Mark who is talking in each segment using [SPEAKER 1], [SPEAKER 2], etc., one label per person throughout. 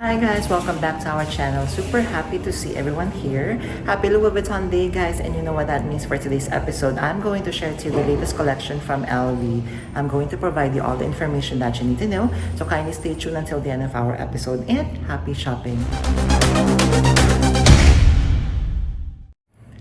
[SPEAKER 1] Hi guys, welcome back to our channel. Super happy to see everyone here. Happy Louis Vuitton Day guys, and you know what that means for today's episode. I'm going to share to you the latest collection from LV. I'm going to provide you all the information that you need to know. So kindly stay tuned until the end of our episode and happy shopping.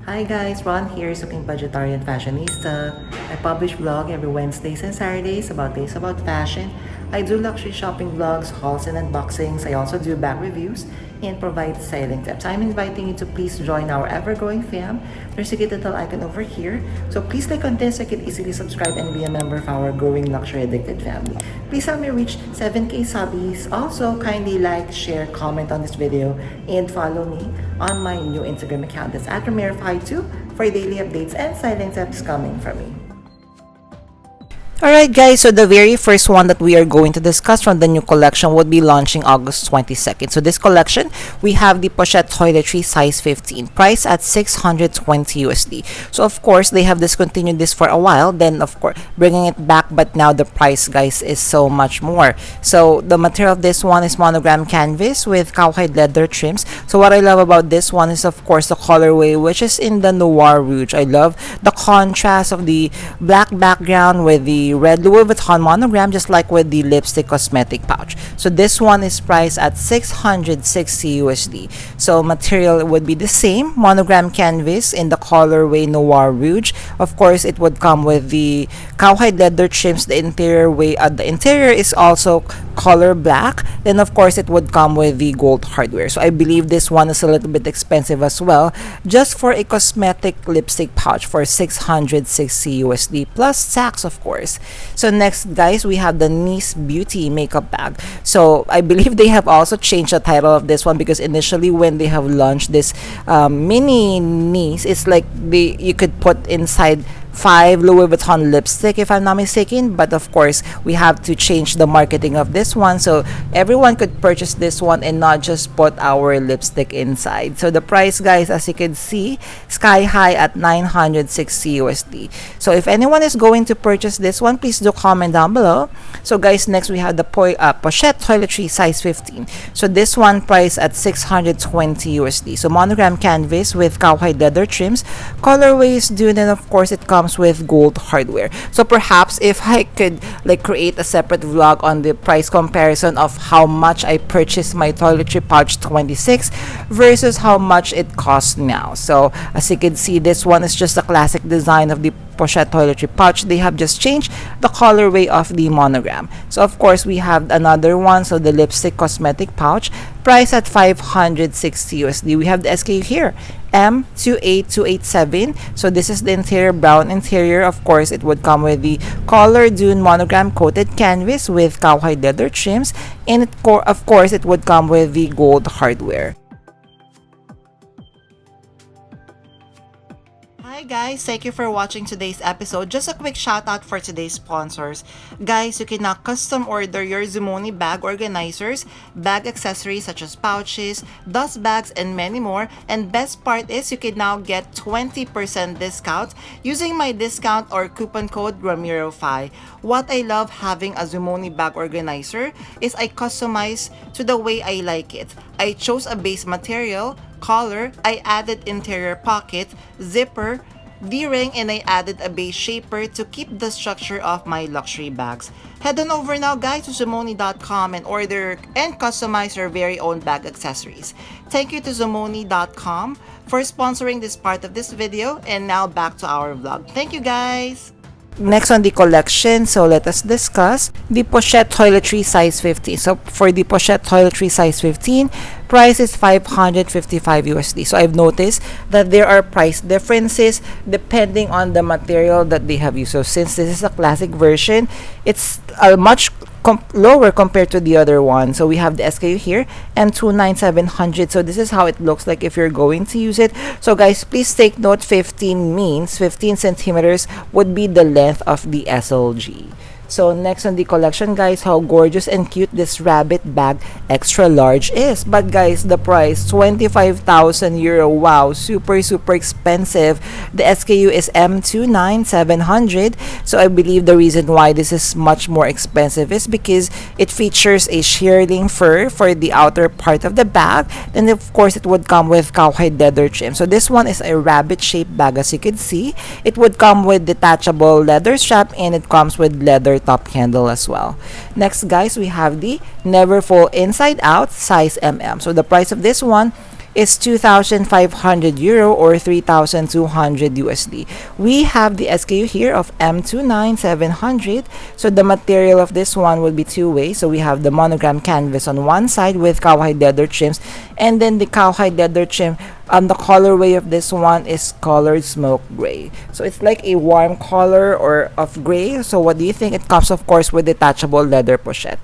[SPEAKER 1] Hi guys, Ron here, Suking Budgetarian Fashionista. I publish vlog every Wednesdays and Saturdays about fashion. I do luxury shopping vlogs, hauls and unboxings. I also do bag reviews and provide styling tips. I'm inviting you to please join our ever-growing fam. There's a little icon over here. So please click on this so you can easily subscribe and be a member of our growing luxury addicted family. Please help me reach 7K subbies. Also, kindly like, share, comment on this video, and follow me on my new Instagram account. That's at Ramiro52 for daily updates and styling tips coming from me.
[SPEAKER 2] Alright guys, so the very first one that we are going to discuss from the new collection would be launching August 22nd. So this collection, we have the Pochette Toiletry size 15, priced at 620 USD. So of course, they have discontinued this for a while, then of course, bringing it back, but now the price guys is so much more. So the material of this one is monogram canvas with cowhide leather trims. So what I love about this one is of course the colorway, which is in the Noir Rouge. I love the contrast of the black background with the red Louis Vuitton monogram, just like with the lipstick cosmetic pouch. So this one is priced at 660 USD. So material would be the same, monogram canvas in the colorway Noir Rouge. Of course, it would come with the cowhide leather trims. The interior is also color black. Then of course, it would come with the gold hardware. So I believe this one is a little bit expensive as well, just for a cosmetic lipstick pouch for 660 USD plus tax, of course. So next guys, we have the Nice Beauty makeup bag. So I believe they have also changed the title of this one, because initially when they have launched this mini Nice, it's like you could put inside 5 Louis Vuitton lipstick, if I'm not mistaken. But of course, we have to change the marketing of this one, so everyone could purchase this one and not just put our lipstick inside. So the price guys, as you can see, sky high at 960 USD. So if anyone is going to purchase this one, please do comment down below. So guys, next we have the Pochette Toiletry size 15. So this one priced at 620 USD. So monogram canvas with cowhide leather trims, colorway is dune, and of course it comes with gold hardware. So perhaps if I could like create a separate vlog on the price comparison of how much I purchased my toiletry pouch 26 versus how much it costs now. So as you can see, this one is just a classic design of the Pochette Toiletry pouch. They have just changed the colorway of the monogram. So of course, we have another one, so the lipstick cosmetic pouch, priced at 560 USD. We have the SKU here, M28287. So this is the interior, brown interior. Of course, it would come with the color dune monogram coated canvas with cowhide leather trims, and of course it would come with the gold hardware. Hi guys, thank you for watching today's episode. Just a quick shout out for today's sponsors. Guys, you can now custom order your Zumoni bag organizers, bag accessories such as pouches, dust bags, and many more. And best part is you can now get 20% discount using my discount or coupon code Ramiro5. What I love having a Zumoni bag organizer is I customize to the way I like it. I chose a base material, collar, I added interior pocket, zipper, D-ring, and I added a base shaper to keep the structure of my luxury bags. Head on over now guys to Zumoni.com and order and customize your very own bag accessories. Thank you to Zumoni.com for sponsoring this part of this video, and now back to our vlog. Thank you guys! Next on the collection, so let us discuss the Pochette Toiletry size 15. So for the Pochette Toiletry size 15, price is 555 USD. So I've noticed that there are price differences depending on the material that they have used. So since this is a classic version, it's a much lower compared to the other one. So we have the SKU here, M29700. So this is how it looks like if you're going to use it. So guys, please take note, 15 means 15 centimeters would be the length of the SLG. So next on the collection, guys, how gorgeous and cute this rabbit bag extra large is. But guys, the price, 25,000 euro. Wow, super expensive. The SKU is M29700. So I believe the reason why this is much more expensive is because it features a shearling fur for the outer part of the bag. Then of course it would come with cowhide leather trim. So this one is a rabbit shaped bag, as you can see. It would come with detachable leather strap, and it comes with leather top handle as well. Next, guys, we have the Never Fall Inside Out size MM. So the price of this one is 2,500 euro or 3,200 USD. We have the SKU here of M29700. So the material of this one will be two-way. So we have the monogram canvas on one side with cowhide leather trims, and then the cowhide leather trim the colorway of this one is colored smoke gray. So it's like a warm color or of gray. So what do you think? It comes of course with detachable leather pochette.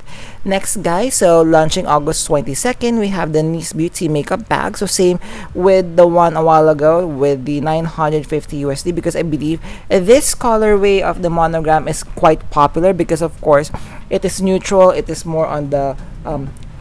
[SPEAKER 2] Next, guys, so launching August 22nd, we have the Nice Beauty makeup bag. So same with the one a while ago with the 950 USD, because I believe this colorway of the monogram is quite popular because of course it is neutral. It is more on the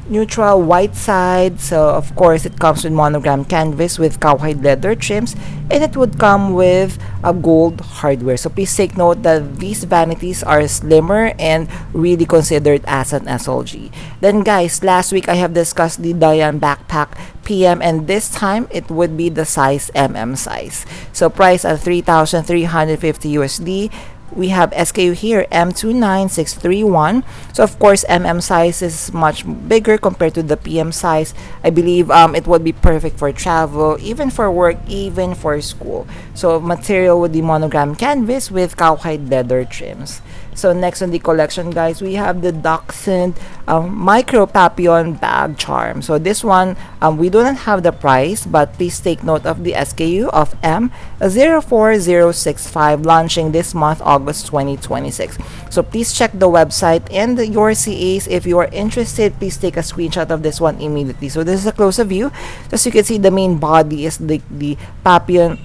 [SPEAKER 2] neutral white side. So of course it comes with monogram canvas with cowhide leather trims, and it would come with a gold hardware. So please take note that these vanities are slimmer and really considered as an SLG. Then guys, last week I have discussed the Diane backpack PM, and this time it would be the size MM size. So price at 3,350 USD. We have SKU here M29631. So of course MM size is much bigger compared to the PM size. I believe it would be perfect for travel, even for work, even for school. So material would be monogram canvas with cowhide leather trims. So next on the collection, guys, we have the Dachshund micro papillon bag charm. So this one we do not have the price, but please take note of the SKU of M04065, launching this month, August 2026. So please check the website and your CAs. If you are interested, please take a screenshot of this one immediately. So this is a closer view. As you can see, the main body is the papillon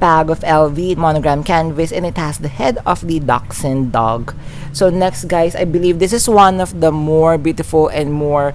[SPEAKER 2] bag of LV monogram canvas, and it has the head of the dachshund dog. So next, guys, I believe this is one of the more beautiful and more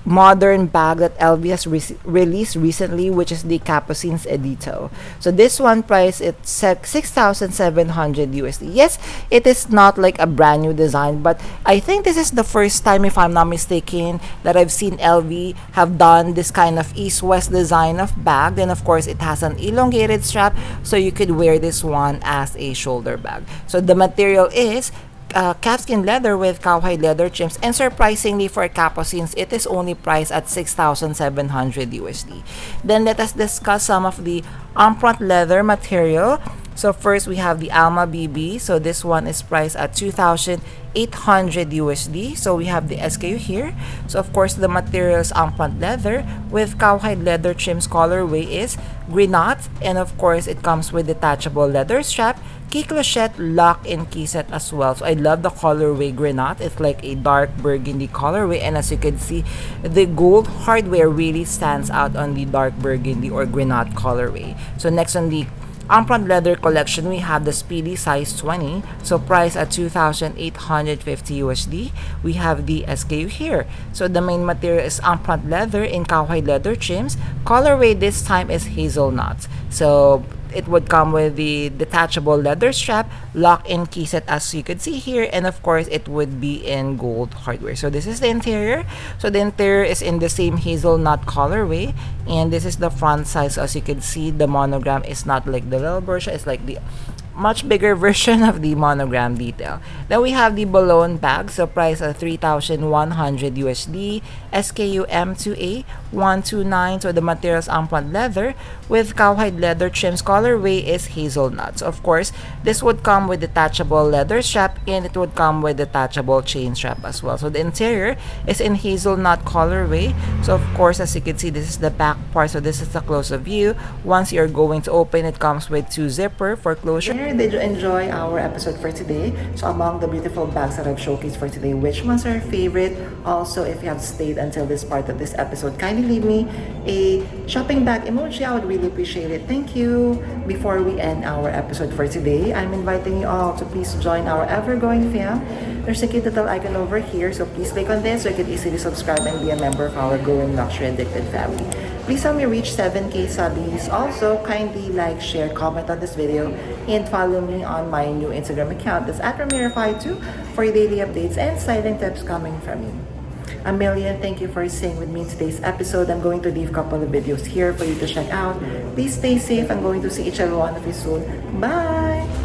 [SPEAKER 2] modern bag that LV has released recently, which is the Capucines Edito. So this one price, it's 6,700 USD. Yes, it is not like a brand new design, but I think this is the first time, if I'm not mistaken, that I've seen LV have done this kind of east-west design of bag. Then of course it has an elongated strap, so you could wear this one as a shoulder bag. So the material is calfskin leather with cowhide leather trims, and surprisingly for Capucines, it is only priced at 6,700 USD. Then let us discuss some of the Empreinte leather material. So first we have the Alma BB. So this one is priced at 2,800 USD. So we have the SKU here. So of course the material is Empreinte leather with cowhide leather trims. Colorway is grenade, and of course it comes with detachable leather strap, key clochette, lock, and key set as well. So I love the colorway grenade. It's like a dark burgundy colorway, and as you can see, the gold hardware really stands out on the dark burgundy or grenade colorway. So next on the Empreinte leather collection, we have the Speedy size 20. So price at 2,850 USD. We have the SKU here. So the main material is Empreinte leather in cowhide leather trims. Colorway this time is hazelnut. So it would come with the detachable leather strap, lock, and key set, as you could see here, and of course it would be in gold hardware. So this is the interior. So the interior is in the same hazelnut colorway, and this is the front side. So as you can see, the monogram is not like the little version, it's like the much bigger version of the monogram detail. Then we have the balloon bag. So price at 3,100 USD. SKU M2A129. So the material is Empreinte leather with cowhide leather trims. Colorway is hazelnut. So of course this would come with detachable leather strap, and it would come with detachable chain strap as well. So the interior is in hazelnut colorway. So of course, as you can see, this is the back part. So this is the closer view. Once you're going to open, it comes with two zipper for closure.
[SPEAKER 1] there, did you enjoy our episode for today? So among the beautiful bags that I've showcased for today, which ones are your favorite? Also, if you have stayed until this part of this episode, kindly leave me a shopping bag emoji. I would really appreciate it. Thank you. Before we end our episode for today, I'm inviting you all to please join our ever-growing fam. There's a cute little icon over here, so please click on this so you can easily subscribe and be a member of our growing luxury addicted family. Please help me reach 7K subbies. Also, kindly like, share, comment on this video, and follow me on my new Instagram account. That's at Ramirafy2 for daily updates and styling tips coming from me. A million thank you for staying with me in today's episode. I'm going to leave a couple of videos here for you to check out. Please stay safe. I'm going to see each and every one of you soon. Bye!